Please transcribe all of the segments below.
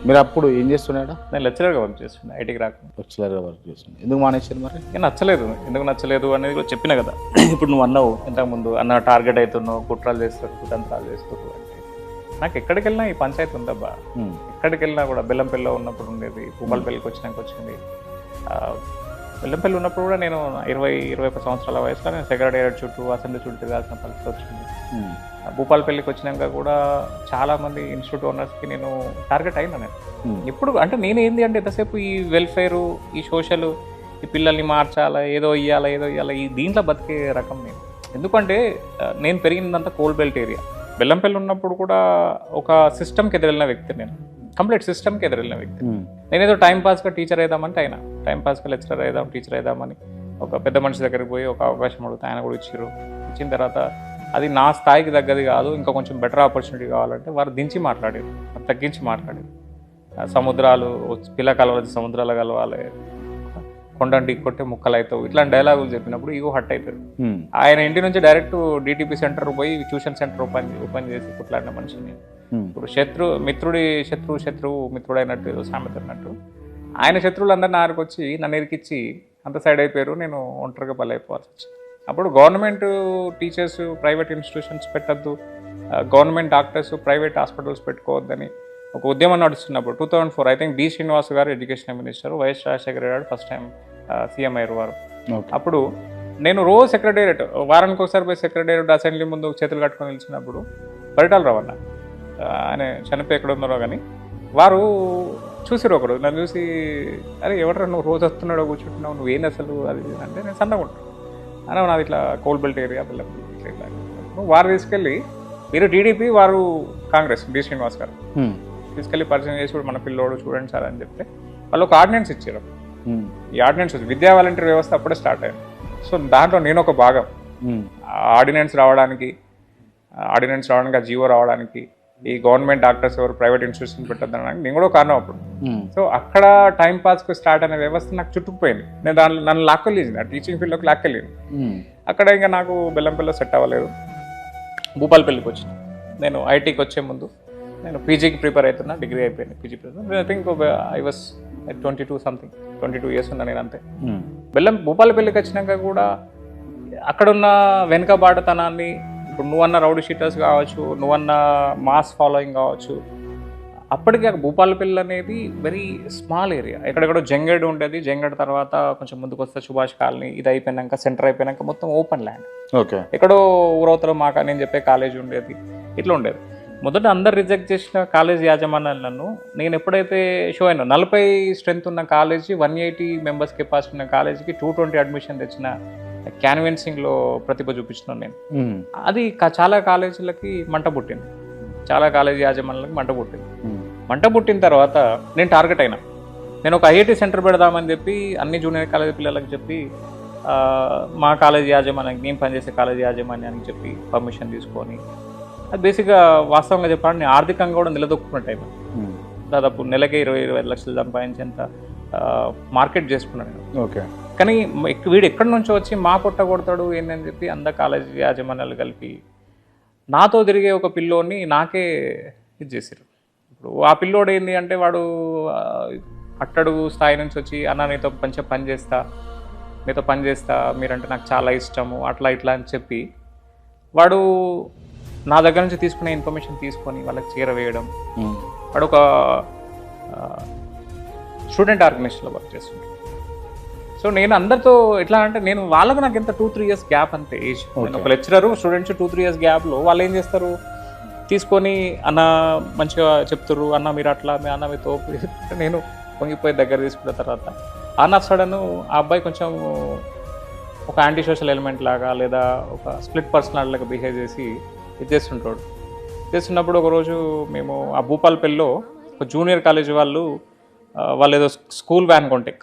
మీరు అప్పుడు ఏం చేస్తున్నాడా? నేను లెక్చరర్గా వర్క్ చేస్తుండే, ఐటీకి రాకుండా. లెక్చరర్గా వర్క్ చేస్తున్నాడు. ఎందుకు మానేశారు మరి? ఇంకా నచ్చలేదు. ఎందుకు నచ్చలేదు అనేది కూడా చెప్పిన కదా. ఇప్పుడు నువ్వు అన్నావు ఇంతకుముందు, అన్న టార్గెట్ అవుతున్నావు, కుట్రలు చేస్తాడు, కుతంత్రాలు చేస్తాడు అంటే నాకు ఎక్కడికి వెళ్ళినా ఈ పంచాయతీ ఉందబ్బా. ఎక్కడికి వెళ్ళినా కూడా బెల్లంపల్లిలో ఉన్నప్పుడు ఉండేది, భూపాలపల్లికి వచ్చినాక వచ్చింది. బెల్లంపల్లి ఉన్నప్పుడు కూడా నేను 20-21 సంవత్సరాల వయసులో నేను సెక్రటేరియట్ చుట్టూ, అసెంబ్లీ చుట్టూ తిరగాల్సిన పరిస్థితి వచ్చింది. భూపాలపల్లికి వచ్చినాక కూడా చాలా మంది ఇన్స్టిట్యూట్ ఓనర్స్కి నేను టార్గెట్ అయినా. నేను ఇప్పుడు అంటే నేను ఏంది అంటే ఎంతసేపు ఈ వెల్ఫేరు, ఈ సోషల్, ఈ పిల్లల్ని మార్చాలా, ఏదో ఇవ్వాలా ఈ దీంట్లో బతికే రకం నేను. ఎందుకంటే నేను పెరిగినదంతా కోల్ బెల్ట్ ఏరియా. బెల్లంపల్లి ఉన్నప్పుడు కూడా ఒక సిస్టమ్కి ఎదురెళ్ళిన వ్యక్తి నేను, కంప్లీట్ సిస్టమ్కి ఎదురెళ్ళిన వ్యక్తి. నేనేదో టైంపాస్గా టీచర్ అవుదామంటే అయినా, టైంపాస్గా లెక్చరర్ అవుదాం, టీచర్ అవుదామని ఒక పెద్ద మనిషి దగ్గరికి పోయి ఒక అవకాశం అడిగితే ఆయన కూడా ఇచ్చారు. ఇచ్చిన తర్వాత అది నా స్థాయికి తగ్గది కాదు, ఇంకా కొంచెం బెటర్ ఆపర్చునిటీ కావాలంటే వారు దించి మాట్లాడారు, తగ్గించి మాట్లాడారు. సముద్రాలు పిల్ల కలవాలి, సముద్రాలు కలవాలి, కొండంటి కొట్టే ముక్కలు అవుతావు, ఇట్లాంటి డైలాగులు చెప్పినప్పుడు ఈగో హట్ అవుతారు. ఆయన ఇంటి నుంచి డైరెక్ట్ డిటిపి సెంటర్ పోయి ట్యూషన్ సెంటర్ ఓపెన్ చేసి కొట్లాడిన మనిషిని. ఇప్పుడు శత్రువు మిత్రుడైనట్టు ఏదో సామెత అన్నట్టు ఆయన శత్రువులందరూ నారికి వచ్చి నన్ను ఇరికిచ్చి అంత సైడ్ అయిపోయారు. నేను ఒంటరిగా బలైపోవాల్సి వచ్చింది. అప్పుడు గవర్నమెంట్ టీచర్స్ ప్రైవేట్ ఇన్స్టిట్యూషన్స్ పెట్టద్దు, గవర్నమెంట్ డాక్టర్స్ ప్రైవేట్ హాస్పిటల్స్ పెట్టుకోవద్దని ఒక ఉద్యమం నడుస్తున్నప్పుడు 2004 ఐ థింక్ డి శ్రీనివాస్ గారు ఎడ్యుకేషన్ మినిస్టర్, వైఎస్ రాజశేఖర గారు ఫస్ట్ టైం సీఎం అయ్యారు వారు. అప్పుడు నేను రోజు సెక్రటేరియట్, వారానికి ఒకసారి పోయి సెక్రటేరియట్ అసెంబ్లీ ముందు చేతులు కట్టుకొని నిలిచినప్పుడు పరిటాల రావు అన్న, ఆయన చనిపోయి ఎక్కడ ఉన్నారో కానీ వారు చూసిరు ఒకరు నన్ను చూసి, అరే ఎవడరా నువ్వు రోజు వస్తున్నాడో కూర్చుంటున్నావు, నువ్వేంది అసలు అది అంటే నేను సన్నగా ఉంటాను అన్న, నాది ఇట్లా కోల్ బెల్ట్ ఏరియా ఇట్లా ఇట్లా. వారు తీసుకెళ్ళి, మీరు టీడీపీ వారు కాంగ్రెస్, డి శ్రీనివాస్ గారు తీసుకెళ్ళి పరిచయం చేసి మన పిల్లోడు చూడండి సార్ అని చెప్తే వాళ్ళు ఒక ఆర్డినెన్స్ ఇచ్చారు. ఈ ఆర్డినెన్స్ వచ్చి విద్యా వాలంటీర్ వ్యవస్థ అప్పుడే స్టార్ట్ అయింది. సో దాంట్లో నేను ఒక భాగం. ఆర్డినెన్స్ రావడానికి ఆ జీవో రావడానికి, ఈ గవర్నమెంట్ డాక్టర్స్ ఎవరు ప్రైవేట్ ఇన్స్టిట్యూషన్ పెట్టద్దనడానికి నేను కూడా కారణం అప్పుడు. సో అక్కడ టైం పాస్కి స్టార్ట్ అనే వ్యవస్థ నాకు చుట్టుకుపోయింది. నేను నన్ను లాక్కెళ్ళింది, ఆ టీచింగ్ ఫీల్డ్లోకి లాక్కెళ్ళింది. అక్కడ ఇంకా నాకు బెల్లంపల్లిలో సెట్ అవ్వలేదు, భూపాలపల్లికి వచ్చిన. నేను ఐటీకి వచ్చే ముందు నేను పీజీకి ప్రిపేర్ అవుతున్నా, డిగ్రీ అయిపోయింది, PG prepare. I think I was 22 years ఉన్నా నేను అంతే. భూపాలపల్లికి వచ్చినాక కూడా అక్కడున్న వెనుకబాటుతనాన్ని, ఇప్పుడు నువ్వన్న రౌడీ షీటర్స్ కావచ్చు, నువ్వన్న మాస్ ఫాలోయింగ్ కావచ్చు, అప్పటికి భూపాలపల్లి అనేది వెరీ స్మాల్ ఏరియా. ఎక్కడెక్కడో జంగడ్ ఉండేది, జంగడ్ తర్వాత కొంచెం ముందుకు వస్తే సుభాష్ కాలనీ, ఇది అయిపోయినాక సెంటర్ అయిపోయినాక మొత్తం ఓపెన్ ల్యాండ్. ఓకే, ఎక్కడో ఊరవతల మాక నేను చెప్పే కాలేజీ ఉండేది, ఇట్లా ఉండేది. మొదట అందరు రిజెక్ట్ చేసిన కాలేజ్ యాజమాన్యాలను నేను ఎప్పుడైతే షో అయినా 40 స్ట్రెంత్ ఉన్న కాలేజీ, 180 మెంబర్స్ కెపాసిటీ ఉన్న కాలేజీకి 220 అడ్మిషన్ తెచ్చిన క్యాన్వెన్సింగ్లో ప్రతిభ చూపించినాను నేను. అది చాలా కాలేజీలకి మంట పుట్టింది, చాలా కాలేజీ యాజమాన్యాలకు మంట పుట్టిన తర్వాత నేను టార్గెట్ అయినా. నేను ఒక ఐఐటీ సెంటర్ పెడదామని చెప్పి అన్ని జూనియర్ కాలేజీ పిల్లలకు చెప్పి, మా కాలేజీ యాజమాన్యానికి, నేను పనిచేసే కాలేజీ యాజమాన్యానికి చెప్పి పర్మిషన్ తీసుకొని, అది బేసిక్గా వాస్తవంగా చెప్పాలని నేను ఆర్థికంగా కూడా నిలదొక్కున్న టైం. దాదాపు నెలకే 20-25 లక్షలు సంపాదించేంత మార్కెట్ చేసుకున్నాను నేను. ఓకే, కానీ వీడు ఎక్కడి నుంచో వచ్చి మా పొట్ట కొడతాడు ఏంటని చెప్పి అందరు కాలేజీ యాజమాన్యాలు కలిపి నాతో తిరిగే ఒక పిల్లోని నాకే ఇది చేశారు. ఇప్పుడు ఆ పిల్లోడు ఏంటి అంటే, వాడు అట్టడుగు స్థాయి నుంచి వచ్చి, అన్న నీతో మంచిగా పని చేస్తా, మీరంటే నాకు చాలా ఇష్టము, అట్లా ఇట్లా అని చెప్పి వాడు నా దగ్గర నుంచి తీసుకునే ఇన్ఫర్మేషన్ తీసుకొని వాళ్ళకి చేరవేయడం. వాడు ఒక స్టూడెంట్ ఆర్గనైజేషన్లో వర్క్ చేస్తుంటాడు. సో నేను అందరితో ఎట్లా అంటే, నేను వాళ్ళకు నాకు ఎంత 2-3 ఇయర్స్ గ్యాప్ అంతే ఏజ్. నేను ఒక లెక్చరరు, స్టూడెంట్స్ 2-3 ఇయర్స్ గ్యాప్లో వాళ్ళు ఏం చేస్తారు, తీసుకొని అన్న మంచిగా చెప్తారు, అన్న మీరు అట్లా, అన్న మీతో నేను పొంగిపోయి దగ్గర తీసుకున్న తర్వాత అన్న సడన్ ఆ అబ్బాయి కొంచెం ఒక యాంటీ సోషల్ ఎలిమెంట్ లాగా, లేదా ఒక స్ప్లిట్ పర్సనాలిటీ లాగా బిహేవ్ చేసి ఇది చేస్తున్నప్పుడు ఒకరోజు మేము ఆ భూపాలపల్లిలో ఒక జూనియర్ కాలేజీ వాళ్ళు ఏదో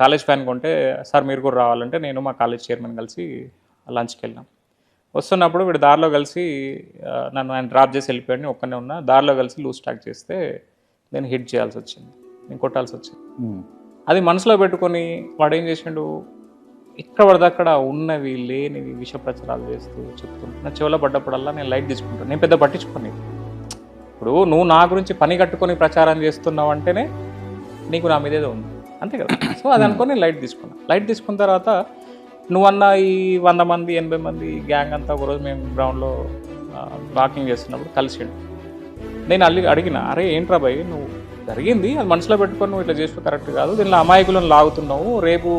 కాలేజ్ వ్యాన్ కొంటే, సార్ మీరు కూడా రావాలంటే నేను మా కాలేజ్ చైర్మన్ కలిసి లంచ్కి వెళ్ళినాం. వస్తున్నప్పుడు వీడు దారిలో కలిసి నన్ను ఆయన డ్రాప్ చేసి వెళ్ళిపోయాడు, ఒక్కనే ఉన్నా. దారిలో కలిసి లూజ్ స్టాక్ చేస్తే నేను హిట్ చేయాల్సి వచ్చింది, నేను కొట్టాల్సి వచ్చింది. అది మనసులో పెట్టుకొని వాడు ఏం చేసిండు, ఇక్కడ పడిదక్కడ ఉన్నవి లేనివి విష ప్రచారాలు చేస్తూ చెప్తుంటే నా చెవులో పడ్డప్పుడల్లా నేను లైట్ తీసుకుంటాను. నేను పెద్ద పట్టించుకోని, ఇప్పుడు నువ్వు నా గురించి పని కట్టుకొని ప్రచారం చేస్తున్నావు అంటేనే నీకు నా మీద ఏదో ఉంది అంతే కదా. సో అది అనుకొని లైట్ తీసుకున్నా. లైట్ తీసుకున్న తర్వాత నువ్వన్న ఈ 100 మంది 80 మంది గ్యాంగ్ అంతా ఒకరోజు మేము గ్రౌండ్లో వాకింగ్ చేస్తున్నప్పుడు కలిసిండు. నేను అడిగిన, అరే ఏంట్రా భయ్ నువ్వు జరిగింది అది మనసులో పెట్టుకొని నువ్వు ఇట్లా చేసుకో కరెక్ట్ కాదు, దీనిలో అమాయకులను లాగుతున్నావు, రేపు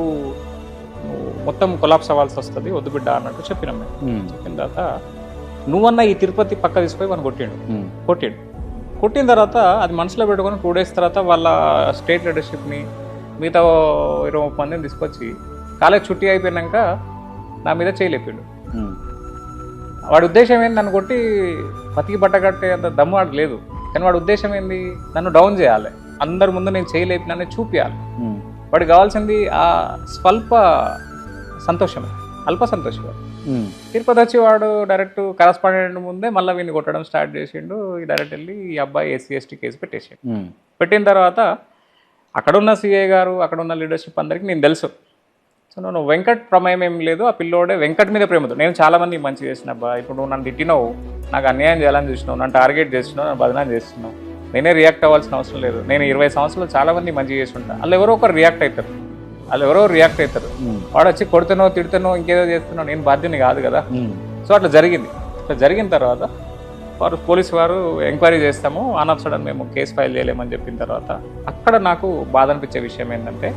నువ్వు మొత్తం కొలాప్స్ అవ్వాల్సి వస్తుంది, వద్దు బిడ్డ అన్నట్టు చెప్పినాం మేము. చెప్పిన తర్వాత నువ్వన్న ఈ తిరుపతి పక్క తీసుకొని మనం కొట్టిన తర్వాత అది మనసులో పెట్టుకొని 2 days తర్వాత వాళ్ళ స్టేట్ లీడర్షిప్ని మిగతా 20 మందిని తీసుకొచ్చి కాలేజ్ చుట్టి అయిపోయినాక నా మీద చేయలేపిండు. వాడి ఉద్దేశం ఏంది, నన్ను కొట్టి బతికి బట్టగట్టే అంత దమ్ము వాడు లేదు, కానీ వాడి ఉద్దేశం ఏంది, నన్ను డౌన్ చేయాలి, అందరి ముందు నేను చేయలేపినని చూపించాలి. వాడికి కావాల్సింది ఆ స్వల్ప సంతోషమే, అల్ప సంతోషం. తిరుపతి వచ్చి వాడు డైరెక్ట్ కరస్పాండెంట్ ముందే మళ్ళీ వీడిని కొట్టడం స్టార్ట్ చేసిండు. డైరెక్ట్ వెళ్ళి ఈ అబ్బాయి SC/ST కేసు పెట్టేసిండు. పెట్టిన తర్వాత అక్కడున్న CI గారు అక్కడున్న లీడర్షిప్ అందరికీ నేను తెలుసు. సో నువ్వు వెంకట్ ప్రమేయం ఏం లేదు, ఆ పిల్లోడే వెంకట్ మీద ప్రేమతో. నేను చాలామంది మంచి చేసినబ్బా, ఇప్పుడు నువ్వు నన్ను తిట్టినావు, నాకు అన్యాయం చేయాలని చూసినావు, నన్ను టార్గెట్ చేస్తున్నావు, నన్ను బదనాం చేస్తున్నావు, నేనే రియాక్ట్ అవ్వాల్సిన అవసరం లేదు. నేను 20 సంవత్సరాలు చాలామంది మంచి చేసి ఉంటాను, వాళ్ళు ఎవరో ఒకరు రియాక్ట్ అవుతారు. వాడు వచ్చి కొడుతున్నావు తిడుతున్నావు ఇంకేదో చేస్తున్నావు, నేను బాధ్యని కాదు కదా. సో అట్లా జరిగింది. అట్లా జరిగిన తర్వాత పోలీసు వారు ఎంక్వైరీ చేస్తాము, ఆన్ ఆఫ్ సడన్ మేము కేసు ఫైల్ చేయలేమని చెప్పిన తర్వాత అక్కడ నాకు బాధ అనిపించే విషయం ఏంటంటే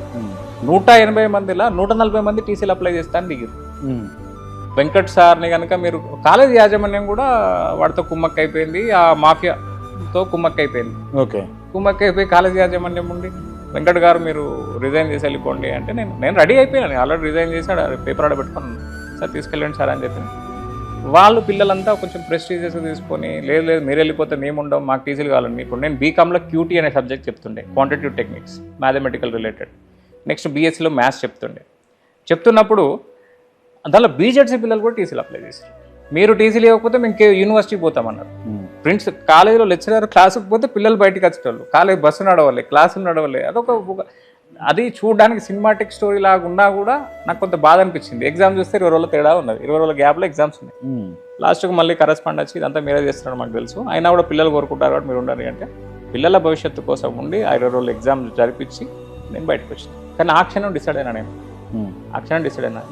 180 మందిలా 140 మంది టీసీలు అప్లై చేస్తాను దిగింది. వెంకట్ సార్ని కనుక మీరు కాలేజ్ యాజమాన్యం కూడా వాడితో కుమ్మక్క అయిపోయింది, ఆ మాఫియాతో కుమ్మక్క అయిపోయింది. కుమ్మక్క అయిపోయి కాలేజ్ యాజమాన్యం ఉండి వెంకట్ గారు మీరు రిజైన్ చేసి వెళ్ళిపోండి అంటే నేను రెడీ అయిపోయాను, ఆల్రెడీ రిజైన్ చేశాడు, పేపర్ ఆడ పెట్టుకున్నాను, సార్ తీసుకెళ్ళండి సార్ అని చెప్పి. వాళ్ళు పిల్లలంతా కొంచెం ప్రెస్టీజియస్ తీసుకొని లేదు మీరు వెళ్ళిపోతే మేము ఉండం, మాకు టీసీలు కావాలండి. ఇప్పుడు నేను బీకామ్లో QT అనే సబ్జెక్ట్ చెప్తుండే, quantitative techniques mathematical related. Next BScలో మ్యాథ్స్ చెప్తున్నప్పుడు దానిలో BJC పిల్లలు కూడా టీసీలు అప్లై చేశారు. మీరు టీసీలు ఇవ్వకపోతే మేము యూనివర్సిటీకి పోతామన్నారు. కాలేజీలో లెక్చరర్ క్లాసుకు పోతే పిల్లలు బయటకు వచ్చేటోళ్ళు, కాలేజ్ బస్సు నడవలే, క్లాసులు నడవలే. అది చూడడానికి సినిమాటిక్ స్టోరీ లాగా ఉన్నా కూడా నాకు కొంత బాధ అనిపించింది. ఎగ్జామ్ చూస్తే 20 రోజుల తేడా ఉన్నది, 20 రోజుల గ్యాప్లో ఎగ్జామ్స్ ఉన్నాయి. లాస్ట్కి మళ్ళీ కరెస్పాండ్ వచ్చి ఇదంతా మీరే చేస్తున్నారు మాకు తెలుసు, అయినా కూడా పిల్లలు కోరుకుంటారు కాబట్టి మీరు ఉండాలి అంటే పిల్లల భవిష్యత్తు కోసం ఉండి 20 రోజులు ఎగ్జామ్ జరిపించి నేను బయటకు వచ్చాను. కానీ ఆ క్షణం డిసైడ్ అయినా నేను,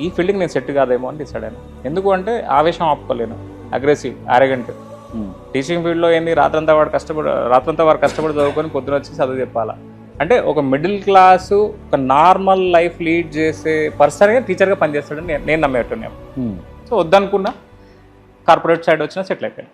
ఈ ఫీల్డ్కి నేను సెట్ కాదేమో అని డిసైడ్ అయినా. ఎందుకు అంటే ఆవేశం ఆపుకోలేను, అగ్రెసివ్, ఆరగెంట్. టీచింగ్ ఫీల్డ్లో ఏంది రాత్రంతా వారు కష్టపడి చదువుకొని పొద్దున వచ్చి చదువు చెప్పాలా అంటే ఒక మిడిల్ క్లాసు ఒక నార్మల్ లైఫ్ లీడ్ చేసే పర్సన్గా టీచర్గా పనిచేస్తాడని నేను నమ్మేట్టున్నాను. సో వద్దనుకున్నా కార్పొరేట్ సైడ్ వచ్చినా సెటిల్ అయిపోయాను.